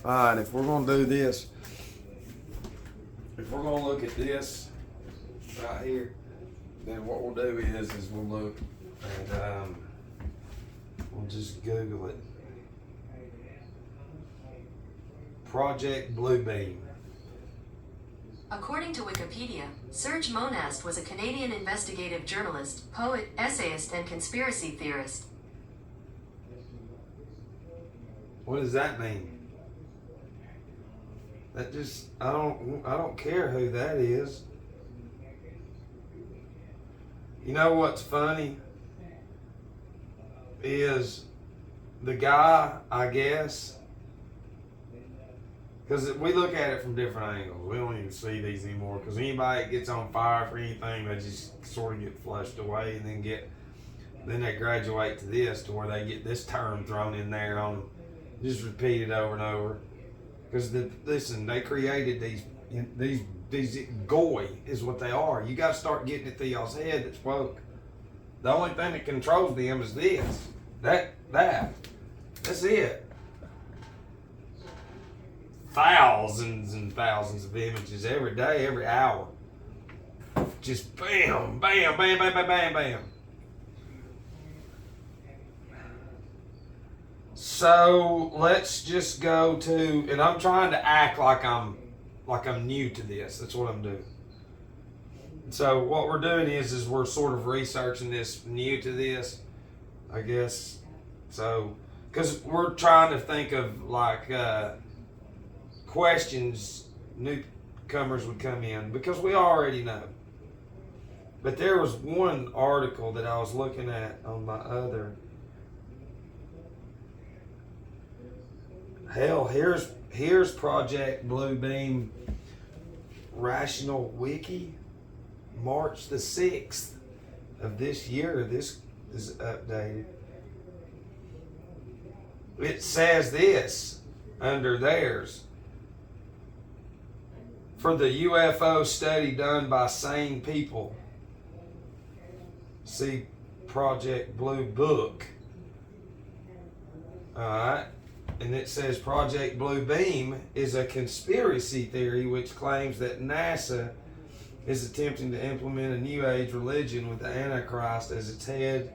Alright, if we're going to do this, if we're going to look at this right here, then what we'll do is we'll look and we'll just Google it. Project Bluebeam. According to Wikipedia, Serge Monast was a Canadian investigative journalist, poet, essayist, and conspiracy theorist. What does that mean? That just, I don't care who that is. You know what's funny is the guy, I guess, because we look at it from different angles. We don't even see these anymore, because anybody that gets on fire for anything, they just sort of get flushed away, and then they graduate to this, to where they get this term thrown in there on, just repeated over and over. Because listen, they created these goy is what they are. You got to start getting it through y'all's head that's woke. The only thing that controls them is this, that. That's it. Thousands and thousands of images every day, every hour. Just bam, bam, bam, bam, bam, bam, bam. So let's just go to, and I'm trying to act like I'm new to this. That's what I'm doing. So what we're doing is we're sort of researching this, new to this, I guess. So, because we're trying to think of like questions newcomers would come in, because we already know. But there was one article that I was looking at on my other. Hell, here's Project Bluebeam Rational Wiki, March the 6th of this year. This is updated. It says this under theirs. For the UFO study done by sane people, see Project Blue Book. Alright. And it says Project Bluebeam is a conspiracy theory which claims that NASA is attempting to implement a New Age religion with the Antichrist as its head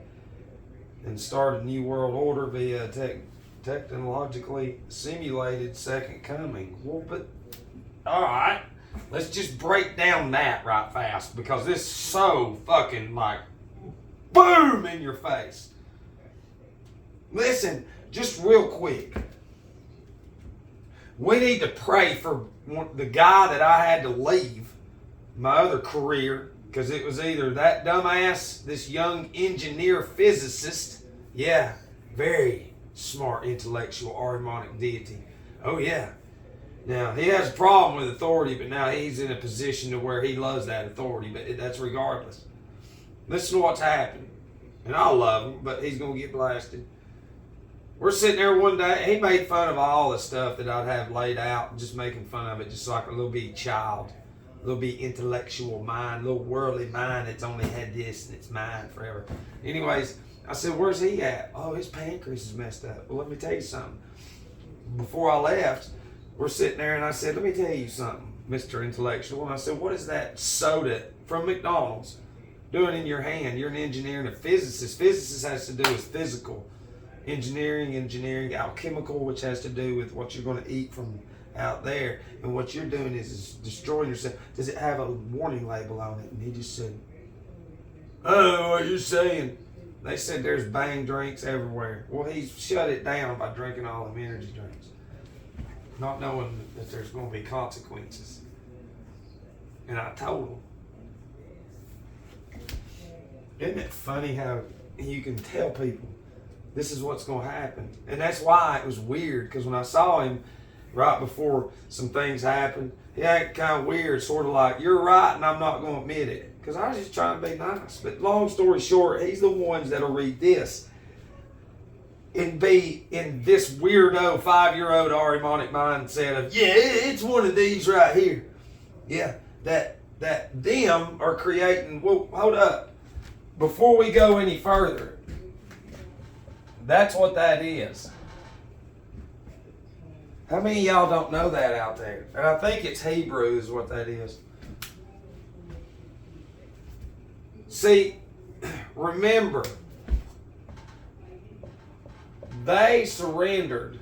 and start a new world order via a technologically simulated second coming. Well, but, alright, let's just break down that right fast, because this is so fucking like, boom in your face. Listen, just real quick. We need to pray for the guy that I had to leave my other career, because it was either that dumbass, this young engineer physicist, yeah, very smart intellectual Ahrimanic deity. Oh yeah. Now, he has a problem with authority, but now he's in a position to where he loves that authority, but that's regardless. Listen to what's happened. And I love him, but he's going to get blasted. We're sitting there one day, he made fun of all the stuff that I'd have laid out, just making fun of it, just like a little bitty child, a little bitty intellectual mind, a little worldly mind that's only had this and it's mine forever. Anyways, I said, where's he at? Oh, his pancreas is messed up. Well, let me tell you something. Before I left, we're sitting there and I said, let me tell you something, Mr. Intellectual. And I said, what is that soda from McDonald's doing in your hand? You're an engineer and a physicist. Physicist has to do with physical. Engineering, alchemical, which has to do with what you're going to eat from out there. And what you're doing is destroying yourself. Does it have a warning label on it? And he just said, oh, what you're saying? They said there's bang drinks everywhere. Well, he's shut it down by drinking all them energy drinks, not knowing that there's going to be consequences. And I told him. Isn't it funny how you can tell people this is what's going to happen? And that's why it was weird, because when I saw him right before some things happened, he acted kind of weird, sort of like, you're right and I'm not going to admit it. Because I was just trying to be nice. But long story short, he's the ones that'll read this and be in this weirdo 5-year-old Ahrimanic mindset of, yeah, it's one of these right here. Yeah, that them are creating, well, hold up. Before we go any further, that's what that is. How many of y'all don't know that out there? And I think it's Hebrew is what that is. See, remember, they surrendered.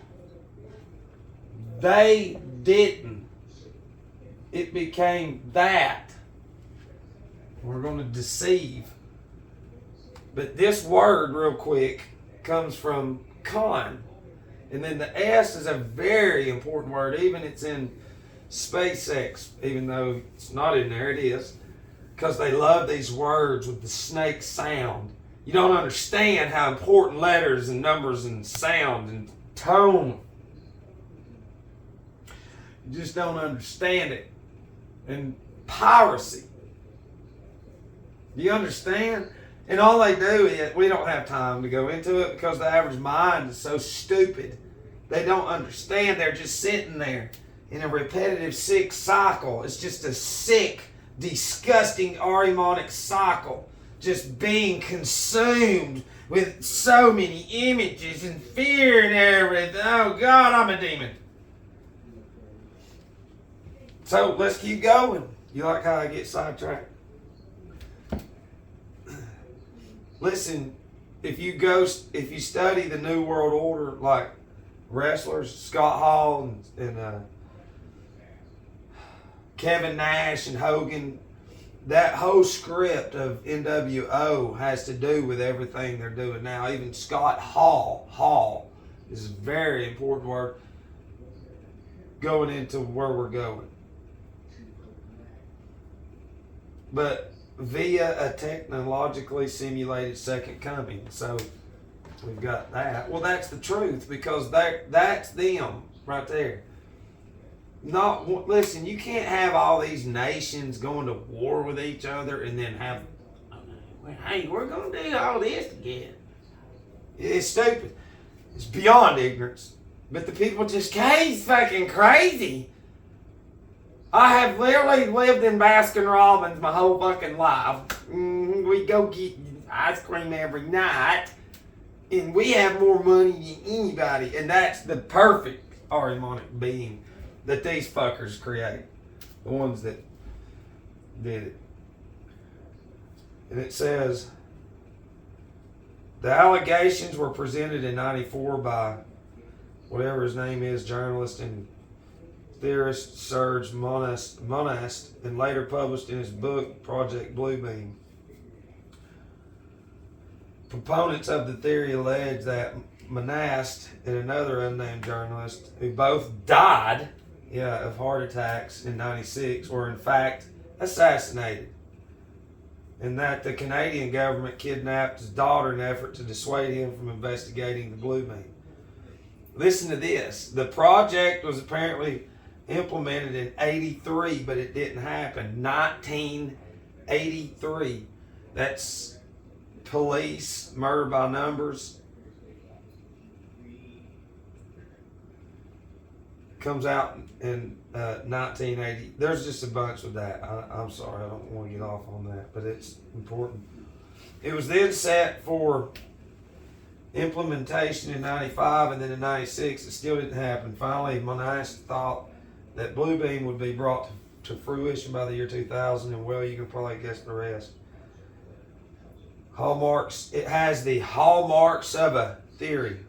They didn't. It became that. We're going to deceive. But this word, real quick, comes from con. And then the S is a very important word. Even it's in SpaceX, even though it's not in there, it is. Because they love these words with the snake sound. You don't understand how important letters and numbers and sound and tone. You just don't understand it. And piracy. Do you understand? And all they do is, we don't have time to go into it because the average mind is so stupid. They don't understand. They're just sitting there in a repetitive, sick cycle. It's just a sick, disgusting, Arimonic cycle. Just being consumed with so many images and fear and everything. Oh God, I'm a demon. So let's keep going. You like how I get sidetracked? Listen, if you study the New World Order, like wrestlers, Scott Hall and Kevin Nash and Hogan, that whole script of NWO has to do with everything they're doing now. Even Scott Hall is a very important word going into where we're going. But via a technologically simulated second coming. So we've got that. Well, that's the truth because that's them right there. Listen, you can't have all these nations going to war with each other and then have, hey, we're going to do all this again. It's stupid. It's beyond ignorance. But the people just, he's fucking crazy. I have literally lived in Baskin Robbins my whole fucking life. We go get ice cream every night, and we have more money than anybody. And that's the perfect Arimonic being that these fuckers create. The ones that did it. And it says, the allegations were presented in 94 by whatever his name is, journalist and theorist Serge Monast, and later published in his book Project Bluebeam. Proponents of the theory allege that Monast and another unnamed journalist, who both died of heart attacks in 96, were in fact assassinated, and that the Canadian government kidnapped his daughter in an effort to dissuade him from investigating the Bluebeam. Listen to this. The project was apparently implemented in 83, but it didn't happen. 1983. That's police, murder by numbers. Comes out in 1980. There's just a bunch of that. I'm sorry, I don't want to get off on that, but it's important. It was then set for implementation in 95, and then in 96 it still didn't happen. Finally, Monast thought that Bluebeam would be brought to fruition by the year 2000, and well, you can probably guess the rest. Hallmarks. It has the hallmarks of a theory.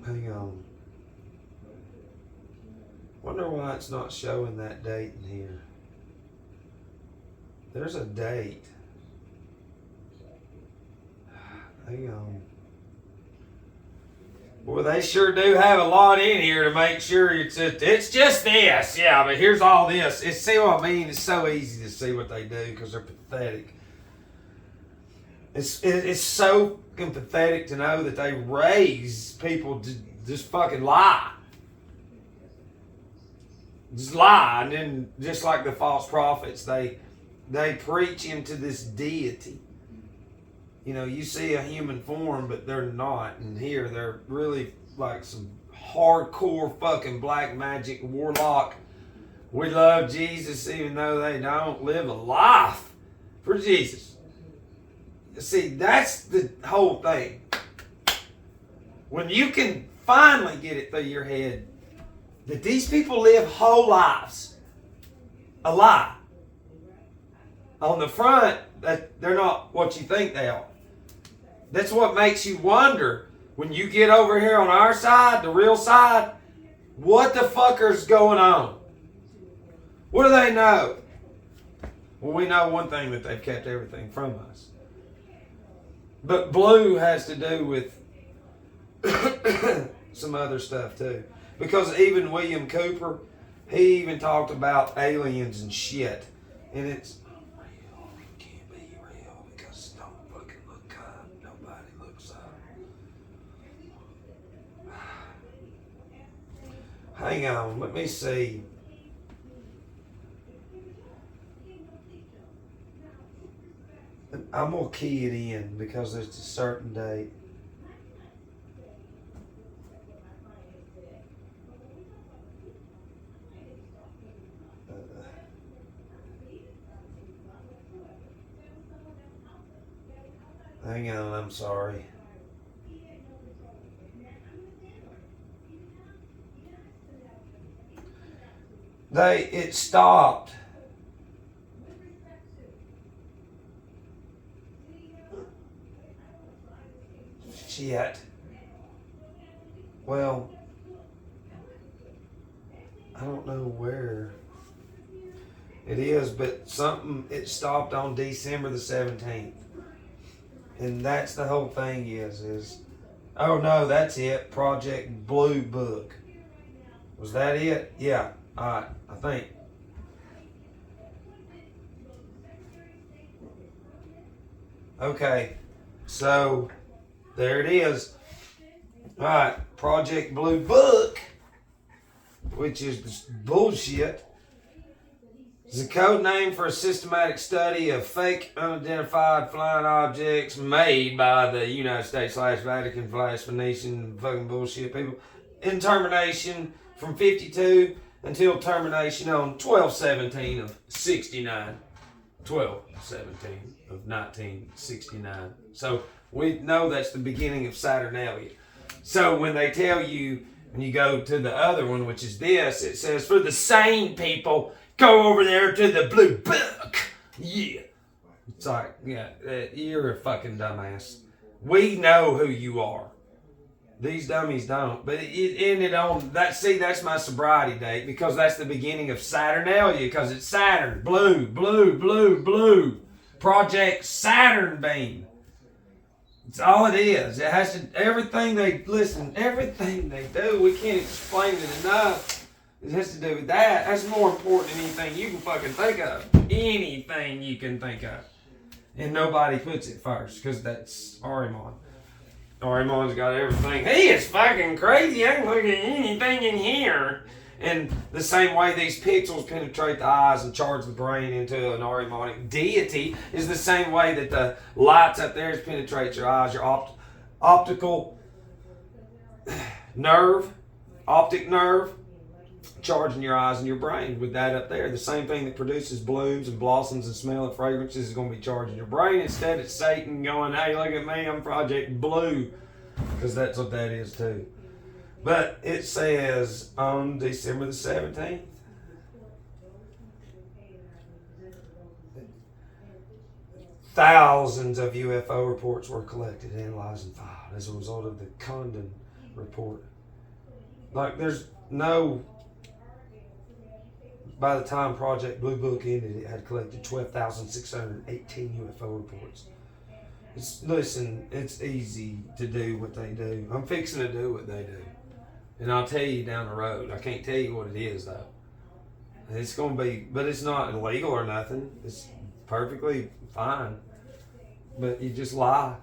Hang on. Wonder why it's not showing that date in here. There's a date. Hang on. Well, they sure do have a lot in here to make sure it's just this. Yeah, but here's all this. See what I mean? It's so easy to see what they do because they're pathetic. It's so pathetic to know that they raise people to just fucking lie. Just lie. And then just like the false prophets, they preach into this deity. You know, you see a human form, but they're not. And here, they're really like some hardcore fucking black magic warlock. We love Jesus even though they don't live a life for Jesus. See, that's the whole thing. when you can finally get it through your head that these people live whole lives a lie. On the front, that they're not what you think they are. That's what makes you wonder when you get over here on our side, the real side, what the fucker's going on? What do they know? Well, we know one thing, that they've kept everything from us. But blue has to do with some other stuff too. Because even William Cooper, he even talked about aliens and shit. And it's unreal. It can't be real because don't fucking look up. Nobody looks up. Hang on, let me see. I'm going to key it in because there's a certain date. Hang on, I'm sorry. It stopped. Shit. Well, I don't know where it is, but it stopped on December the 17th. And that's the whole thing is, oh no, that's it. Project Blue Book. Was that it? Yeah, alright, I think. Okay, so there it is. Alright, Project Blue Book, which is this bullshit. It's a code name for a systematic study of fake, unidentified flying objects made by the United States / Vatican / Phoenician fucking bullshit people in termination from 52 until termination on 12/17 of 69. 12/17 of 1969. So we know that's the beginning of Saturnalia. So when they tell you, when you go to the other one, which is this, it says for the sane people, go over there to the Blue Book. Yeah. It's like, yeah, you're a fucking dumbass. We know who you are. These dummies don't. But it ended on that. See, that's my sobriety date because that's the beginning of Saturnalia because it's Saturn. Blue, blue, blue, blue. Project Saturn Beam. It's all it is. It has to, everything they do, we can't explain it enough. It has to do with that. That's more important than anything you can fucking think of. Anything you can think of. And nobody puts it first because that's Ahriman. Ahriman's got everything. He is fucking crazy. I can look at anything in here. And the same way these pixels penetrate the eyes and charge the brain into an Ahrimanic deity is the same way that the lights up there penetrate your eyes, your optical nerve, optic nerve, charging your eyes and your brain with that up there. The same thing that produces blooms and blossoms and smell and fragrances is going to be charging your brain. Instead, it's Satan going, hey, look at me, I'm Project Blue. Because that's what that is too. But it says on December the 17th, thousands of UFO reports were collected, analyzed, and filed as a result of the Condon report. Like, there's no... By the time Project Blue Book ended, it had collected 12,618 UFO reports. Listen, it's easy to do what they do. I'm fixing to do what they do. And I'll tell you down the road. I can't tell you what it is, though. It's going to be, but it's not illegal or nothing. It's perfectly fine. But you just lie.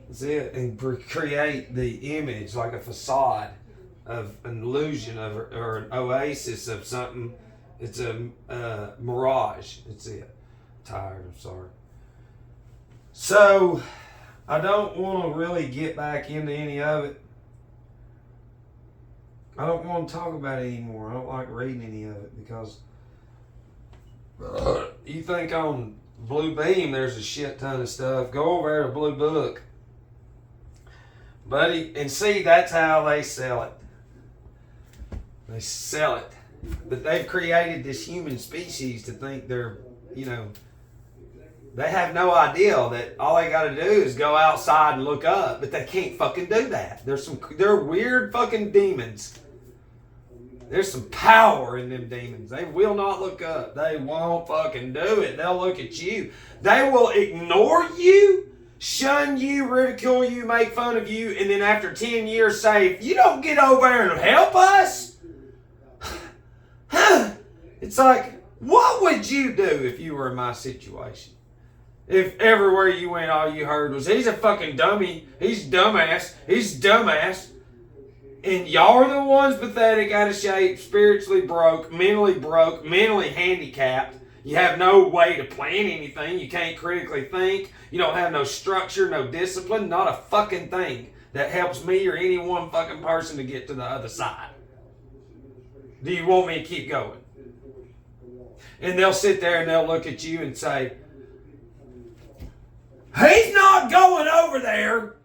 That's it. And create the image like a facade of an illusion of, or an oasis of something. It's a mirage. It's it. Tired. I'm sorry. So, I don't want to really get back into any of it. I don't want to talk about it anymore. I don't like reading any of it because you think on Blue Beam there's a shit ton of stuff. Go over there to Blue Book. buddy. And see, that's how they sell it. They sell it. But they've created this human species to think they're, they have no idea that all they got to do is go outside and look up, but they can't fucking do that. They're weird fucking demons. There's some power in them demons. They will not look up. They won't fucking do it. They'll look at you. They will ignore you, shun you, ridicule you, make fun of you, and then after 10 years say, if you don't get over there and help us, it's like, what would you do if you were in my situation? If everywhere you went, all you heard was, he's a fucking dummy, he's dumbass, and y'all are the ones pathetic, out of shape, spiritually broke, mentally handicapped. You have no way to plan anything. You can't critically think. You don't have no structure, no discipline, not a fucking thing that helps me or any one fucking person to get to the other side. Do you want me to keep going? And they'll sit there and they'll look at you and say, he's not going over there.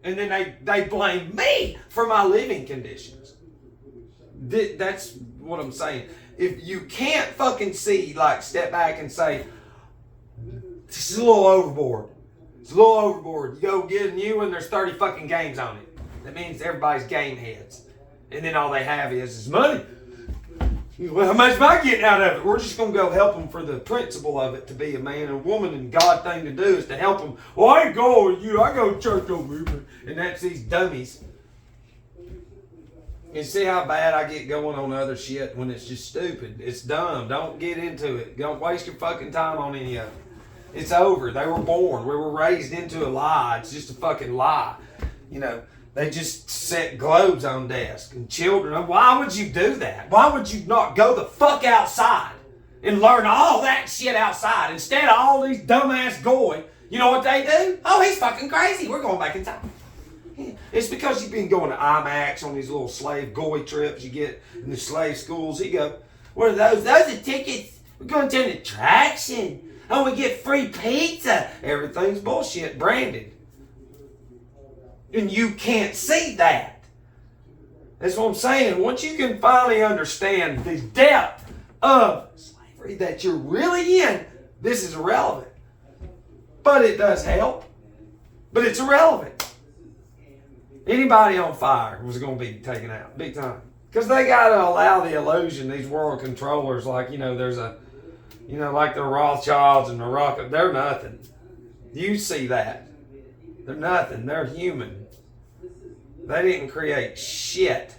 And then they blame me for my living conditions. That's what I'm saying. If you can't fucking see, like, step back and say, this is a little overboard. It's a little overboard. You go get a new one, there's 30 fucking games on it. That means everybody's game heads. And then all they have is money. Well, how much am I getting out of it? We're just going to go help them for the principle of it to be a man and woman, and God thing to do is to help them. Well, I ain't going with you. I go to church over here. And that's these dummies. You see how bad I get going on other shit when it's just stupid. It's dumb. Don't get into it. Don't waste your fucking time on any of it. It's over. They were born. We were raised into a lie. It's just a fucking lie. They just set globes on desks and children. Why would you do that? Why would you not go the fuck outside and learn all that shit outside instead of all these dumbass goy? You know what they do? Oh, he's fucking crazy. We're going back in time. It's because you've been going to IMAX on these little slave goy trips you get in the slave schools. You go, what are those? Those are tickets. We're going to an attraction. Oh, we get free pizza. Everything's bullshit branded. And you can't see that. That's what I'm saying. Once you can finally understand the depth of slavery that you're really in, this is irrelevant. But it does help. But it's irrelevant. Anybody on fire was going to be taken out. Big time. Because they got to allow the illusion, these world controllers, like, there's like the Rothschilds and the Rocket, they're nothing. You see that. They're nothing. They're human. They didn't create shit.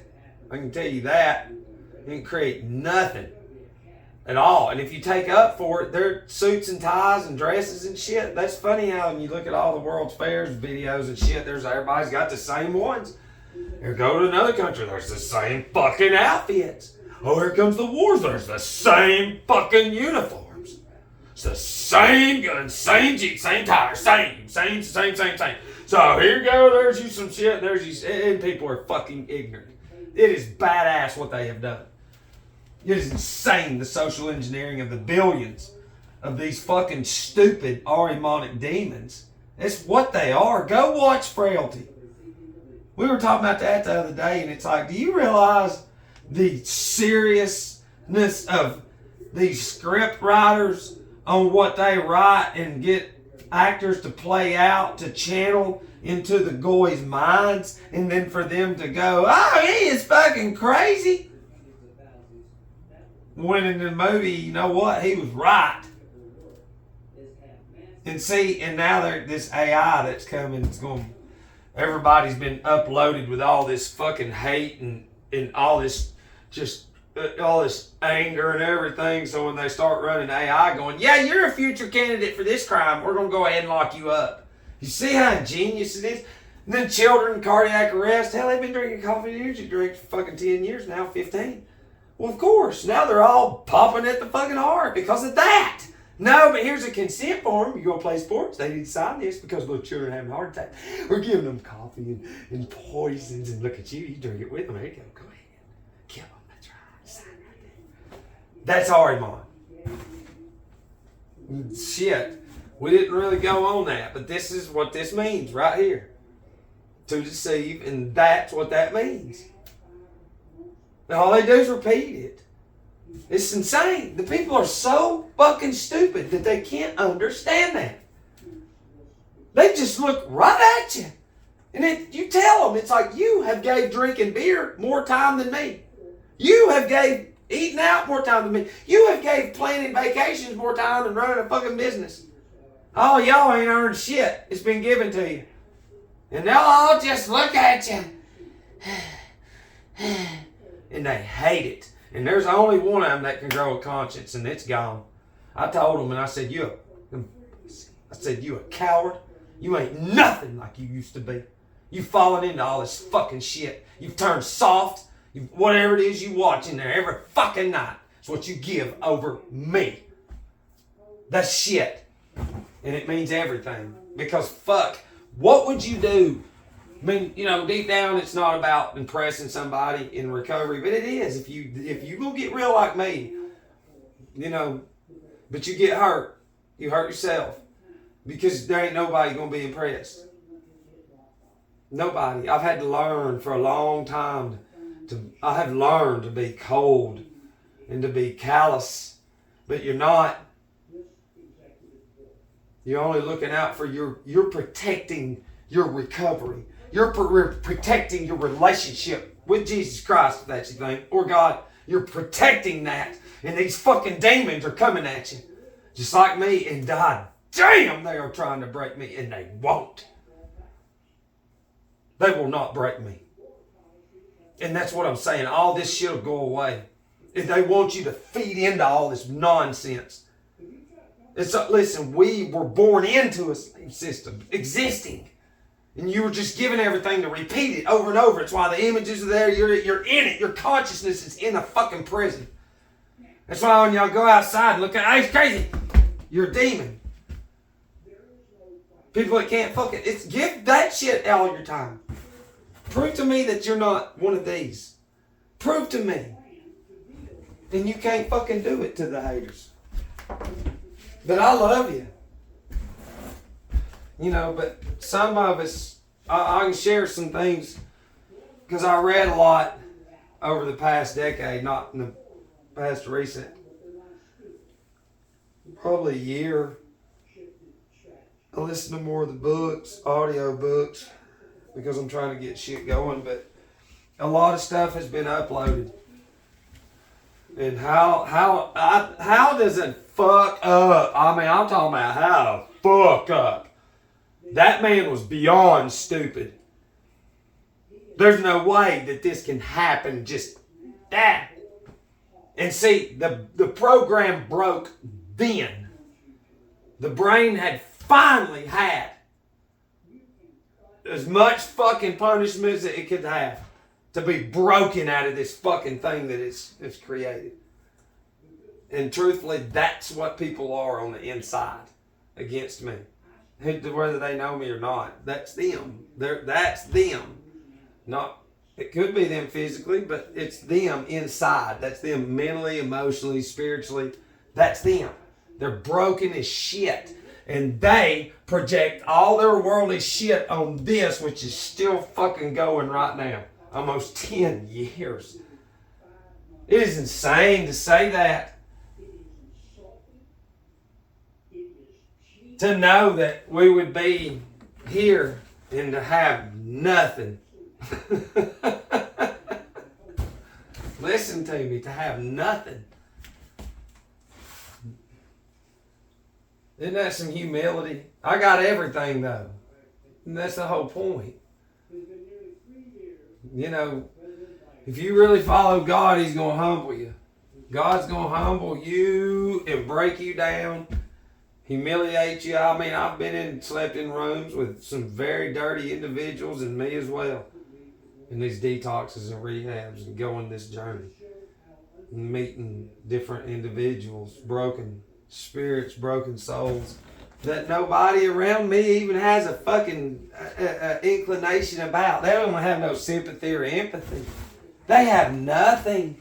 I can tell you that. They didn't create nothing at all. And if you take up for it, they're suits and ties and dresses and shit. That's funny how when you look at all the World's Fairs videos and shit, everybody's got the same ones. Or go to another country, there's the same fucking outfits. Oh, here comes the wars, there's the same fucking uniforms. It's the same gun, same Jeep, same tire, same. So here you go, there's you some shit, there's you, and people are fucking ignorant. It is badass what they have done. It is insane, the social engineering of the billions of these fucking stupid Ahrimanic demons. It's what they are. Go watch Frailty. We were talking about that the other day, and it's like, do you realize the seriousness of these script writers on what they write and get actors to play out, to channel into the goys' minds, and then for them to go, oh, he is fucking crazy. When in the movie, you know what? He was right. And see, and now this AI that's coming, it's going, everybody's been uploaded with all this fucking hate and all this just all this anger and everything. So when they start running AI going, yeah, you're a future candidate for this crime, we're going to go ahead and lock you up. You see how ingenious it is? And then children, cardiac arrest. Hell, they've been drinking coffee and energy drinks for fucking 10 years now, 15. Well, of course, now they're all popping at the fucking heart because of that. No, but here's a consent form. You go play sports, they need to sign this because little children are having a heart attack. We're giving them coffee and poisons, and look at you, you drink it with them. There you go, go ahead. Kill them, that's right. Sign right there. That's Ahriman. Shit, we didn't really go on that, but this is what this means right here. to deceive, and that's what that means. And all they do is repeat it. It's insane. The people are so fucking stupid that they can't understand that. They just look right at you. And then you tell them, it's like, you have gave drinking beer more time than me. You have gave eating out more time than me. You have gave planning vacations more time than running a fucking business. Oh, y'all ain't earned shit. It's been given to you. And they'll all just look at you. And they hate it. And there's only one of them that can grow a conscience, and it's gone. I told them, and I said, you a coward. You ain't nothing like you used to be. You've fallen into all this fucking shit. You've turned soft. Whatever it is you watch in there every fucking night is what you give over me. That's shit. And it means everything. Because fuck, what would you do? I mean, deep down it's not about impressing somebody in recovery, but it is. If you gonna get real like me, but you get hurt, you hurt yourself. Because there ain't nobody gonna be impressed. Nobody. I've had to learn for a long time I have learned to be cold and to be callous, but you're not. You're only looking out for you're protecting your recovery. You're protecting your relationship with Jesus Christ, if that's your thing, or God. You're protecting that, and these fucking demons are coming at you, just like me, and God damn, they are trying to break me, and they won't. They will not break me. And that's what I'm saying. All this shit will go away. If they want you to feed into all this nonsense. Listen, we were born into a system, existing. And you were just given everything to repeat it over and over. It's why the images are there. You're in it. Your consciousness is in a fucking prison. That's why when y'all go outside and look at, hey, it's crazy. You're a demon. People that can't fuck it. Give that shit all your time. Prove to me that you're not one of these. Prove to me. And you can't fucking do it to the haters. But I love you. But some of us, I can share some things because I read a lot over the past decade, not in the past recent. Probably a year. I listen to more of the books, audio books, because I'm trying to get shit going, but a lot of stuff has been uploaded. And how does it fuck up? I mean, I'm talking about how to fuck up. That man was beyond stupid. There's no way that this can happen just that. And see, the program broke then. The brain had finally had as much fucking punishment as it could have to be broken out of this fucking thing that it's created. And truthfully, that's what people are on the inside against me. Whether they know me or not, that's them. That's them. It could be them physically, but it's them inside. That's them mentally, emotionally, spiritually. That's them. They're broken as shit. And they project all their worldly shit on this, which is still fucking going right now. Almost 10 years. It is insane to say that. To know that we would be here and to have nothing. Listen to me, to have nothing. Isn't that some humility? I got everything though. And that's the whole point. If you really follow God, He's going to humble you. God's going to humble you and break you down, humiliate you. I mean, I've slept in rooms with some very dirty individuals and me as well. In these detoxes and rehabs and going this journey. And meeting different individuals, broken spirits, broken souls, that nobody around me even has a fucking inclination about. They don't have no sympathy or empathy. They have nothing.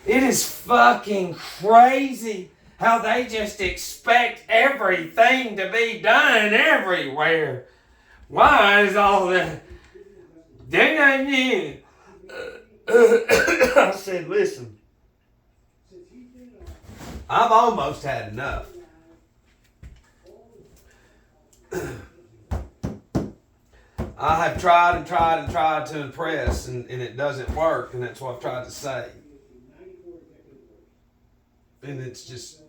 It is fucking crazy how they just expect everything to be done everywhere. Why is all the I said, listen, I've almost had enough. I have tried and tried and tried to impress, and it doesn't work, and that's what I've tried to say. And it's just,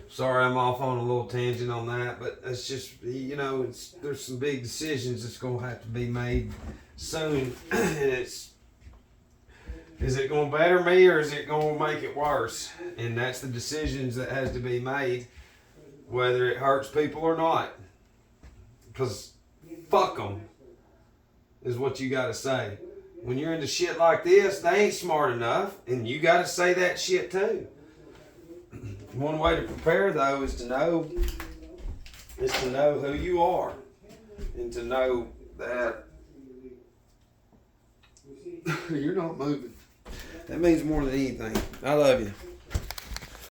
sorry I'm off on a little tangent on that, but it's just, there's some big decisions that's going to have to be made soon, and is it going to better me or is it going to make it worse? And that's the decisions that has to be made, whether it hurts people or not. Because fuck them is what you got to say. When you're into shit like this, they ain't smart enough, and you got to say that shit too. One way to prepare though is to know who you are, and to know that you're not moving. That means more than anything. I love you.